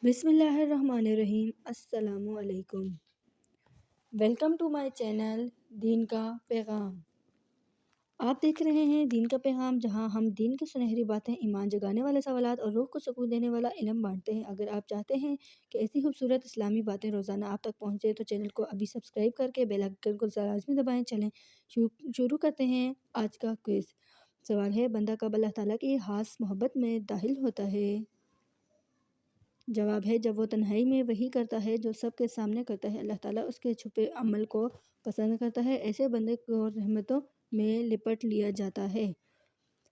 بسم اللہ الرحمن الرحیم۔ السلام علیکم۔ ویلکم ٹو مائی چینل دین کا پیغام۔ آپ دیکھ رہے ہیں دین کا پیغام، جہاں ہم دین کی سنہری باتیں، ایمان جگانے والے سوالات اور روح کو سکون دینے والا علم بانٹتے ہیں۔ اگر آپ چاہتے ہیں کہ ایسی خوبصورت اسلامی باتیں روزانہ آپ تک پہنچے تو چینل کو ابھی سبسکرائب کر کے بیل آئیکن کو لازمی دبائیں۔ چلیں شروع کرتے ہیں آج کا کوئز۔ سوال ہے، بندہ کب اللہ تعالیٰ کی خاص محبت میں داخل ہوتا ہے؟ جواب ہے، جب وہ تنہائی میں وہی کرتا ہے جو سب کے سامنے کرتا ہے۔ اللہ تعالیٰ اس کے چھپے عمل کو پسند کرتا ہے، ایسے بندے کو رحمتوں میں لپٹ لیا جاتا ہے۔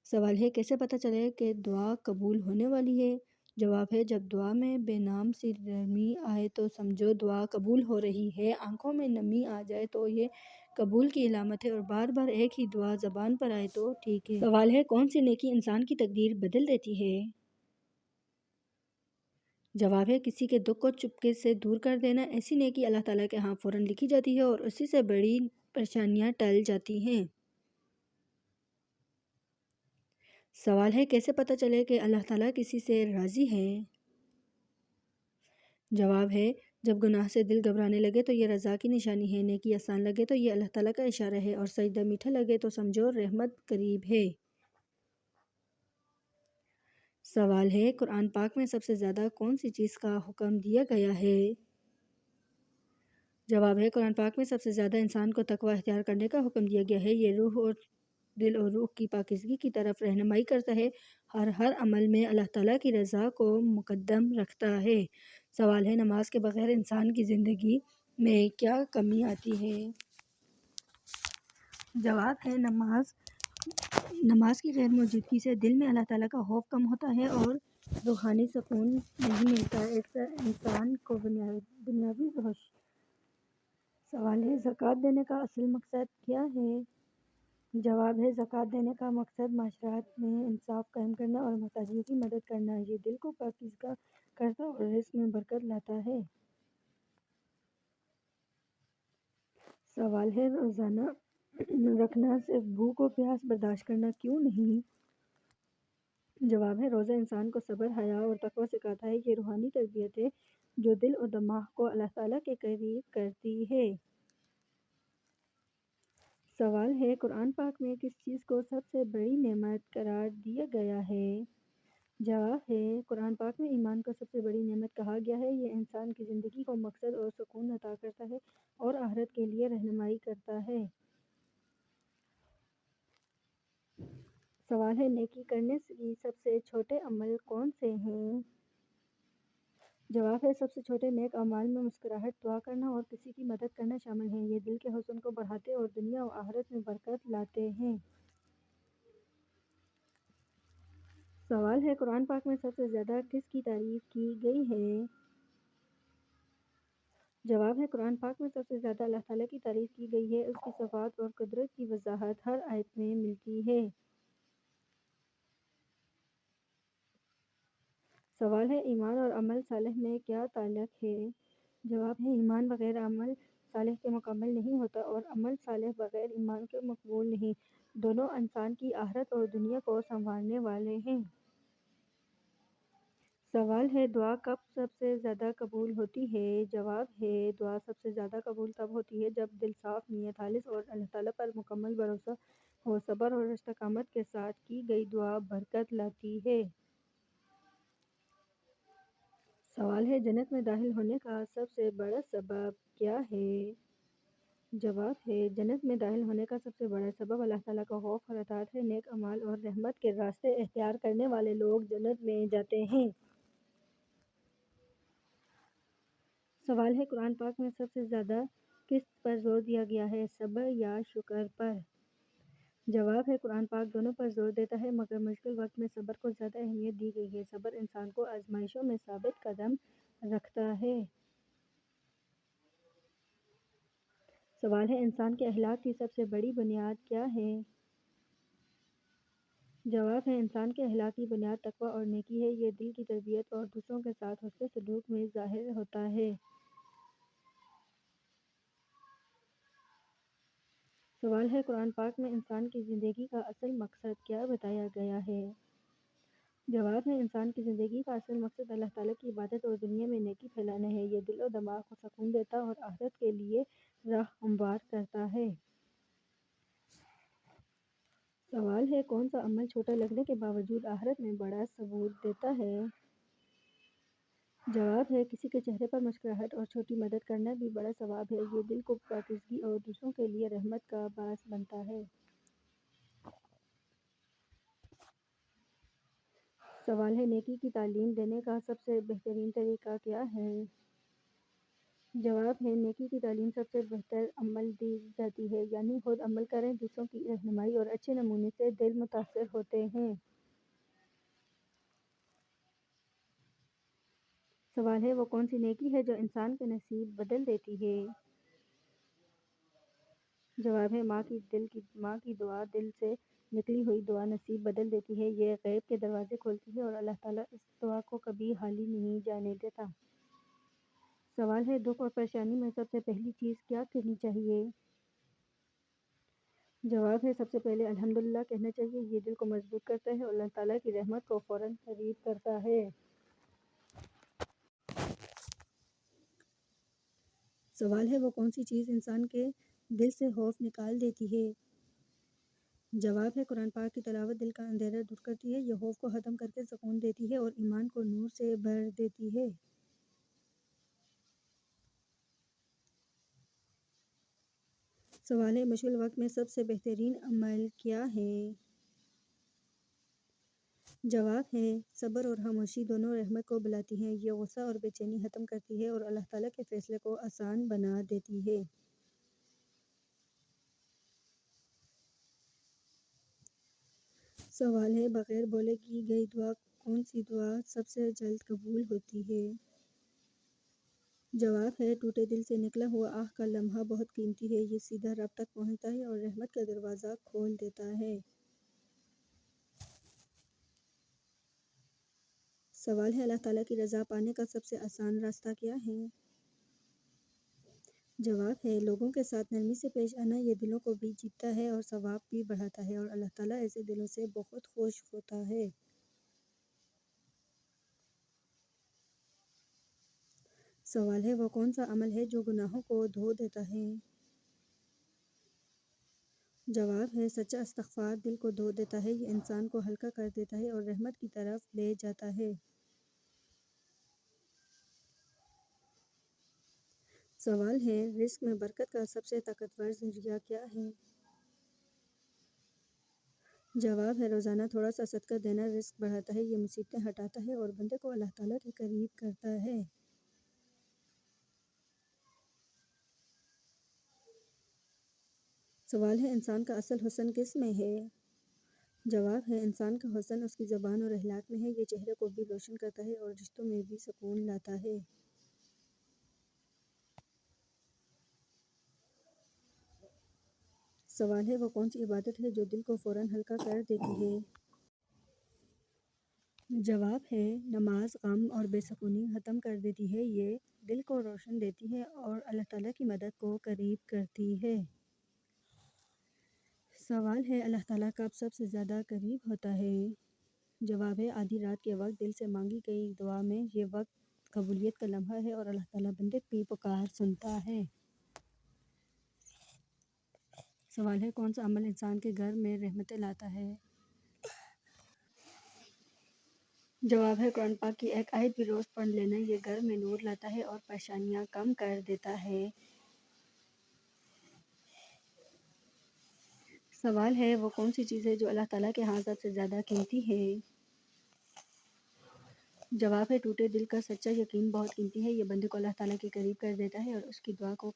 سوال ہے، کیسے پتہ چلے کہ دعا قبول ہونے والی ہے؟ جواب ہے، جب دعا میں بے نام سی نرمی آئے تو سمجھو دعا قبول ہو رہی ہے، آنکھوں میں نمی آ جائے تو یہ قبول کی علامت ہے، اور بار بار ایک ہی دعا زبان پر آئے تو ٹھیک ہے۔ سوال ہے، کون سی نیکی انسان کی تقدیر بدل دیتی ہے؟ جواب ہے، کسی کے دکھ کو چپکے سے دور کر دینا۔ ایسی نیکی اللہ تعالیٰ کے ہاں فوراً لکھی جاتی ہے اور اسی سے بڑی پریشانیاں ٹل جاتی ہیں۔ سوال ہے، کیسے پتہ چلے کہ اللہ تعالیٰ کسی سے راضی ہے؟ جواب ہے، جب گناہ سے دل گھبرانے لگے تو یہ رضا کی نشانی ہے، نیکی آسان لگے تو یہ اللہ تعالیٰ کا اشارہ ہے، اور سجدہ میٹھا لگے تو سمجھو رحمت قریب ہے۔ سوال ہے، قرآن پاک میں سب سے زیادہ کون سی چیز کا حکم دیا گیا ہے؟ جواب ہے، قرآن پاک میں سب سے زیادہ انسان کو تقوی اختیار کرنے کا حکم دیا گیا ہے۔ یہ روح اور دل اور روح کی پاکیزگی کی طرف رہنمائی کرتا ہے، ہر عمل میں اللہ تعالیٰ کی رضا کو مقدم رکھتا ہے۔ سوال ہے، نماز کے بغیر انسان کی زندگی میں کیا کمی آتی ہے؟ جواب ہے، نماز کی غیر موجودگی سے دل میں اللہ تعالیٰ کا خوف کم ہوتا ہے اور روحانی سکون نہیں ملتا، انسان کو دنیاوی روش۔ سوال ہے، زکوٰۃ دینے کا اصل مقصد کیا ہے؟ جواب ہے، زکوٰۃ دینے کا مقصد معاشرت میں انصاف قائم کرنا اور محتاجوں کی مدد کرنا۔ یہ دل کو پاکیزہ کرتا اور رزق میں برکت لاتا ہے۔ سوال ہے، روزانہ رکھنا صرف بھوک و پیاس برداشت کرنا کیوں نہیں؟ جواب ہے، روزہ انسان کو صبر، حیا اور تقوی سکھاتا ہے۔ یہ روحانی تربیت ہے جو دل اور دماغ کو اللہ تعالیٰ کے قریب کرتی ہے۔ سوال ہے، قرآن پاک میں کس چیز کو سب سے بڑی نعمت قرار دیا گیا ہے؟ جواب ہے، قرآن پاک میں ایمان کو سب سے بڑی نعمت کہا گیا ہے۔ یہ انسان کی زندگی کو مقصد اور سکون عطا کرتا ہے اور آخرت کے لیے رہنمائی کرتا ہے۔ سوال ہے، نیکی کرنے کی سب سے چھوٹے عمل کون سے ہیں؟ جواب ہے، سب سے چھوٹے نیک اعمال میں مسکراہٹ، دعا کرنا اور کسی کی مدد کرنا شامل ہیں۔ یہ دل کے حسن کو بڑھاتے اور دنیا و آخرت میں برکت لاتے ہیں۔ سوال ہے، قرآن پاک میں سب سے زیادہ کس کی تعریف کی گئی ہے؟ جواب ہے، قرآن پاک میں سب سے زیادہ اللہ تعالیٰ کی تعریف کی گئی ہے۔ اس کی صفات اور قدرت کی وضاحت ہر آیت میں ملتی ہے۔ سوال ہے، ایمان اور عمل صالح میں کیا تعلق ہے؟ جواب ہے، ایمان بغیر عمل صالح کے مکمل نہیں ہوتا اور عمل صالح بغیر ایمان کے مقبول نہیں۔ دونوں انسان کی آخرت اور دنیا کو سنوارنے والے ہیں۔ سوال ہے، دعا کب سب سے زیادہ قبول ہوتی ہے؟ جواب ہے، دعا سب سے زیادہ قبول تب ہوتی ہے جب دل صاف، نیت خالص اور اللہ تعالیٰ پر مکمل بھروسہ ہو۔ صبر اور استقامت کے ساتھ کی گئی دعا برکت لاتی ہے۔ سوال ہے، جنت میں داخل ہونے کا سب سے بڑا سبب کیا ہے؟ جواب ہے، جنت میں داخل ہونے کا سب سے بڑا سبب اللہ تعالیٰ کا خوف اور اطاعت ہے۔ نیک اعمال اور رحمت کے راستے اختیار کرنے والے لوگ جنت میں جاتے ہیں۔ سوال ہے، قرآن پاک میں سب سے زیادہ کس پر زور دیا گیا ہے، صبر یا شکر پر؟ جواب ہے، قرآن پاک دونوں پر زور دیتا ہے، مگر مشکل وقت میں صبر کو زیادہ اہمیت دی گئی ہے۔ صبر انسان کو آزمائشوں میں ثابت قدم رکھتا ہے۔ سوال ہے، انسان کے اخلاق کی سب سے بڑی بنیاد کیا ہے؟ جواب ہے، انسان کے اخلاق کی بنیاد تقوی اور نیکی ہے۔ یہ دل کی تربیت اور دوسروں کے ساتھ حسن سلوک میں ظاہر ہوتا ہے۔ سوال ہے، قرآن پاک میں انسان کی زندگی کا اصل مقصد کیا بتایا گیا ہے؟ جواب ہے انسان کی زندگی کا اصل مقصد اللہ تعالیٰ کی عبادت اور دنیا میں نیکی پھیلانا ہے۔ یہ دل و دماغ کو سکون دیتا اور آخرت کے لیے راہ ہموار کرتا ہے۔ سوال ہے کون سا عمل چھوٹا لگنے کے باوجود آخرت میں بڑا ثواب دیتا ہے؟ جواب ہے کسی کے چہرے پر مسکراہٹ اور چھوٹی مدد کرنا بھی بڑا ثواب ہے۔ یہ دل کو پاکیزگی اور دوسروں کے لیے رحمت کا باعث بنتا ہے۔ سوال ہے نیکی کی تعلیم دینے کا سب سے بہترین طریقہ کیا ہے؟ جواب ہے نیکی کی تعلیم سب سے بہتر عمل دی جاتی ہے، یعنی خود عمل کریں، دوسروں کی رہنمائی اور اچھے نمونے سے دل متاثر ہوتے ہیں۔ سوال ہے وہ کون سی نیکی ہے جو انسان کے نصیب بدل دیتی ہے؟ جواب ہے ماں کی دعا، دل سے نکلی ہوئی دعا نصیب بدل دیتی ہے۔ یہ غیب کے دروازے کھولتی ہے اور اللہ تعالیٰ اس دعا کو کبھی خالی نہیں جانے دیتا۔ سوال ہے دکھ اور پریشانی میں سب سے پہلی چیز کیا کرنی چاہیے؟ جواب ہے سب سے پہلے الحمدللہ کہنا چاہیے۔ یہ دل کو مضبوط کرتا ہے اور اللہ تعالیٰ کی رحمت کو فوراً قریب کرتا ہے۔ سوال ہے وہ کون سی چیز انسان کے دل سے خوف نکال دیتی ہے؟ جواب ہے قرآن پاک کی تلاوت دل کا اندھیرا دور کرتی ہے۔ یہ خوف کو ختم کر کے سکون دیتی ہے اور ایمان کو نور سے بھر دیتی ہے۔ سوال ہے مشغول وقت میں سب سے بہترین عمل کیا ہے؟ جواب ہے صبر اور خاموشی دونوں رحمت کو بلاتی ہیں۔ یہ غصہ اور بے چینی ختم کرتی ہے اور اللہ تعالیٰ کے فیصلے کو آسان بنا دیتی ہے۔ سوال ہے بغیر بولے کی گئی دعا کون سی دعا سب سے جلد قبول ہوتی ہے؟ جواب ہے ٹوٹے دل سے نکلا ہوا آہ کا لمحہ بہت قیمتی ہے۔ یہ سیدھا رب تک پہنچتا ہے اور رحمت کا دروازہ کھول دیتا ہے۔ سوال ہے اللہ تعالیٰ کی رضا پانے کا سب سے آسان راستہ کیا ہے؟ جواب ہے لوگوں کے ساتھ نرمی سے پیش آنا۔ یہ دلوں کو بھی جیتتا ہے اور ثواب بھی بڑھاتا ہے اور اللہ تعالیٰ ایسے دلوں سے بہت خوش ہوتا ہے۔ سوال ہے وہ کون سا عمل ہے جو گناہوں کو دھو دیتا ہے؟ جواب ہے سچا استغفار دل کو دھو دیتا ہے۔ یہ انسان کو ہلکا کر دیتا ہے اور رحمت کی طرف لے جاتا ہے۔ سوال ہے رزق میں برکت کا سب سے طاقتور ذریعہ کیا ہے؟ جواب ہے روزانہ تھوڑا سا صدقہ دینا رزق بڑھاتا ہے۔ یہ مصیبتیں ہٹاتا ہے اور بندے کو اللہ تعالیٰ کے قریب کرتا ہے۔ سوال ہے انسان کا اصل حسن کس میں ہے؟ جواب ہے انسان کا حسن اس کی زبان اور اخلاق میں ہے۔ یہ چہرے کو بھی روشن کرتا ہے اور رشتوں میں بھی سکون لاتا ہے۔ سوال ہے وہ کون سی عبادت ہے جو دل کو فوراً ہلکا کر دیتی ہے؟ جواب ہے نماز غم اور بے سکونی ختم کر دیتی ہے۔ یہ دل کو روشن دیتی ہے اور اللہ تعالیٰ کی مدد کو قریب کرتی ہے۔ سوال ہے اللہ تعالیٰ کب سب سے زیادہ قریب ہوتا ہے؟ جواب ہے آدھی رات کے وقت دل سے مانگی گئی دعا میں۔ یہ وقت قبولیت کا لمحہ ہے اور اللہ تعالیٰ بندے کی پکار سنتا ہے۔ سوال ہے کون سا عمل انسان کے گھر میں رحمتیں لاتا ہے؟ جواب ہے قرآن پاک کی ایک آیت بھی روز پڑھ لینا۔ یہ گھر میں نور لاتا ہے اور پریشانیاں کم کر دیتا ہے۔ سوال ہے وہ کون سی چیز ہے جو اللہ تعالیٰ کے ہاں سب سے زیادہ قیمتی ہے؟ جواب ہے ٹوٹے دل کا سچا یقین بہت قیمتی ہے۔ یہ بندے کو اللہ تعالیٰ کے قریب کر دیتا ہے اور اس کی دعا کو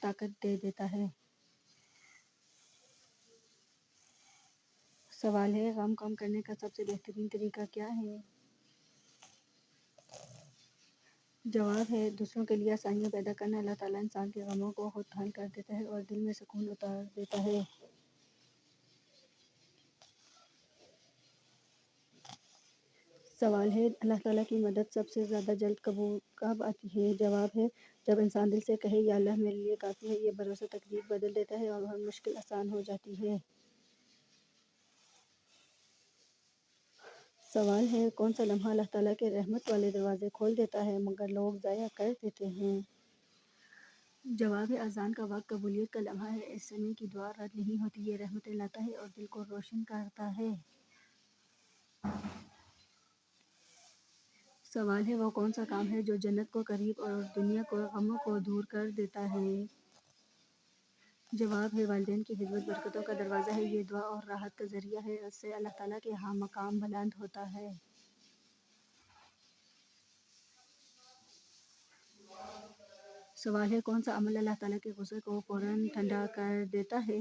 طاقت دے دیتا ہے۔ سوال ہے غم کم کرنے کا سب سے بہترین طریقہ کیا ہے؟ جواب ہے دوسروں کے لیے آسانیاں پیدا کرنا۔ اللہ تعالیٰ انسان کے غموں کو خود حل کر دیتا ہے اور دل میں سکون اتار دیتا ہے۔ سوال ہے اللہ تعالیٰ کی مدد سب سے زیادہ جلد کب آتی ہے؟ جواب ہے جب انسان دل سے کہے یا اللہ میرے لیے کافی ہے۔ یہ بھروسہ تقدیر بدل دیتا ہے اور ہر مشکل آسان ہو جاتی ہے۔ سوال ہے کون سا لمحہ اللہ تعالیٰ کے رحمت والے دروازے کھول دیتا ہے مگر لوگ ضائع کر دیتے ہیں؟ جواب ہے اذان کا وقت قبولیت کا لمحہ ہے۔ اس سمے کی دعا رد نہیں ہوتی، یہ رحمتیں لاتا ہے اور دل کو روشن کرتا ہے۔ سوال ہے وہ کون سا کام ہے جو جنت کو قریب اور دنیا کو غموں کو دور کر دیتا ہے؟ جواب ہے والدین کی خدمت برکتوں کا دروازہ ہے، یہ دعا اور راحت کا ذریعہ ہے، اس سے اللہ تعالیٰ کے ہاں مقام بلند ہوتا ہے۔ سوال ہے کون سا عمل اللہ تعالیٰ کے غصے کو فوراً ٹھنڈا کر دیتا ہے؟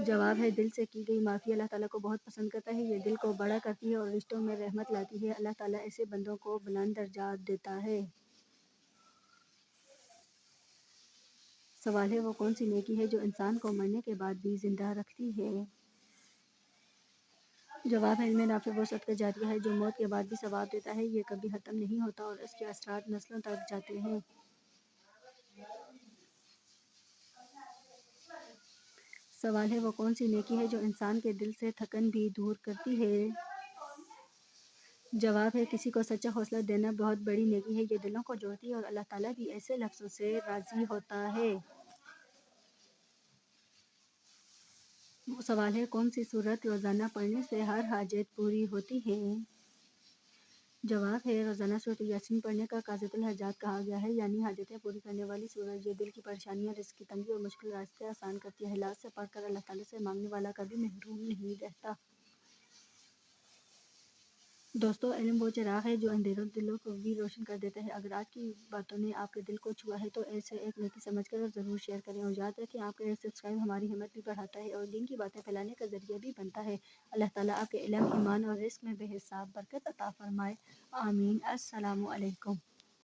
جواب ہے دل سے کی گئی معافی اللہ تعالیٰ کو بہت پسند کرتا ہے، یہ دل کو بڑا کرتی ہے اور رشتوں میں رحمت لاتی ہے۔ اللہ تعالیٰ ایسے بندوں کو بلند درجات دیتا ہے۔ سوال ہے وہ کون سی نیکی ہے جو انسان کو مرنے کے بعد بھی زندہ رکھتی ہے؟ جواب ہے علم نافع وہ صدقہ جاریہ ہے جو موت کے بعد بھی ثواب دیتا ہے، یہ کبھی ختم نہیں ہوتا اور اس کے اثرات نسلوں تک جاتے ہیں۔ سوال ہے وہ کون سی نیکی ہے جو انسان کے دل سے تھکن بھی دور کرتی ہے؟ جواب ہے کسی کو سچا حوصلہ دینا بہت بڑی نیکی ہے، یہ دلوں کو جوڑتی ہے اور اللہ تعالیٰ بھی ایسے لفظوں سے راضی ہوتا ہے۔ سوال ہے کون سی سورت روزانہ پڑھنے سے ہر حاجت پوری ہوتی ہے؟ جواب ہے روزانہ سورۃ یاسین پڑھنے کا قاضیۃ الحاجات کہا گیا ہے، یعنی حاجتیں پوری کرنے والی سورت۔ یہ دل کی پریشانیاں، رزق کی تنگی اور مشکل راستے آسان کرتی ہے۔ اخلاص سے پڑھ کر اللہ تعالیٰ سے مانگنے والا کبھی محروم نہیں رہتا۔ دوستو، علم وہ چراغ ہے جو اندھیروں دلوں کو بھی روشن کر دیتا ہے۔ اگر آج کی باتوں نے آپ کے دل کو چھوا ہے تو اسے ایک نیکی سمجھ کر ضرور شیئر کریں، اور یاد رکھیں آپ کا ایک سبسکرائب ہماری ہمت بھی بڑھاتا ہے اور دین کی باتیں پھیلانے کا ذریعہ بھی بنتا ہے۔ اللہ تعالیٰ آپ کے علم، ایمان اور رزق میں بے حساب برکت عطا فرمائے، آمین۔ السلام علیکم۔